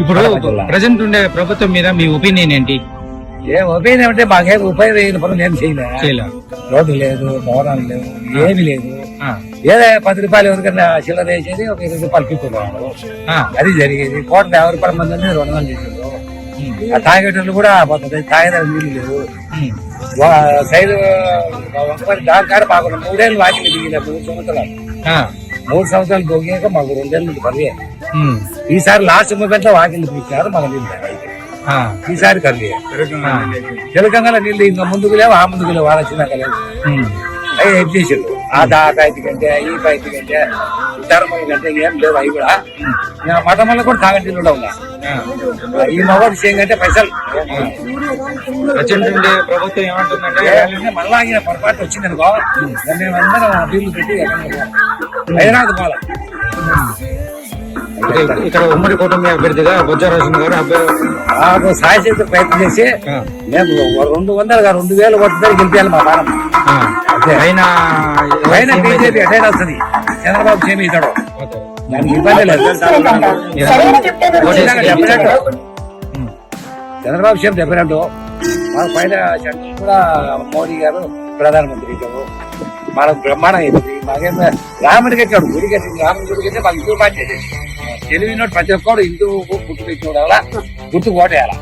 ఇప్పుడు ప్రజెంట్ ఉండే ప్రభుత్వం మీద మీ ఒపీనియన్ ఏంటి? ఏం ఒపీనియన్ అంటే మాకేం ఉపయోగం పనులు ఏం చేయలేదు. రోడ్డు లేదు, భవనాలు లేవు, ఏమి లేదు. ఏదో 10 రూపాయలు ఎవరికన్నా చిల్లర వేసేది, ఒక 20 రూపాయలు పిక్కున్నాడు. అది జరిగేది. 150 మంది 200 చేసేది. ఆ తాగేటోళ్ళు కూడా పోతుంది, తాగేదానికి నీళ్ళు లేవు. సైడ్ దాని కాడ మాకు 3 ఏళ్ళు వాకిలు దిగిన 3 సంవత్సరాలు. 3 సంవత్సరాలు దొంగాక మాకు 2 ఏళ్ళు పర్వే. ఈసారి లాస్ట్ మూమెంట్ లో వాకిలు పిలిచారు, మాకు నీళ్ళు ఈసారి కర్రీ తెలంగాణ నీళ్ళు ఇంకా ముందుకు లేవు, ఆ ముందుకు లేవు. వాళ్ళ చిన్న లేదు అవి ఏం చేసారు. ఆ పాయింట్ కంటే ఈ పాయింట్ కంటే ధర్మం కంటే ఏం లేవు. అవి కూడా మఠం వల్ల కూడా తాగంటి కూడా ఉన్నా. ఈ మగవాడు విషయం కంటే పైసలు ప్రభుత్వం ఏమంటుందంటే మళ్ళా పొరపాటు వచ్చింది అనుకో, మేమందరం బిల్లు పెట్టి హైదరాబాద్ పోవాలి. ఇక్కడ ఉమ్మడి కూటమి అభ్యర్థిగా బొజ్జా రాజేంద్ర గారు మాకు సాయశక్తి ప్రయత్నం చేసి మేము 200 2000 కొట్టుదని గెలిపేయాలి మా భారం. పైన బీజేపీ ఎటైనా వస్తుంది, చంద్రబాబు సేమి ఇస్తాడు, దానికి ఇబ్బంది లేదు. చంద్రబాబు సేమ్ చెప్పినట్టు మాకు పైన కూడా మోడీ గారు ప్రధానమంత్రి ఇచ్చారు, మనకు బ్రహ్మాండం అయిపోయింది. మాకేం రాముడి కట్టాడు, గుడి కట్టింది. రాముడి గుడి కట్టే మాకు ఇంకో పార్టీ తెలివినోడు ప్రతి ఒక్కడు ఇంటూ గుర్తు పెట్టినోడు గుర్తు ఓటేయాల.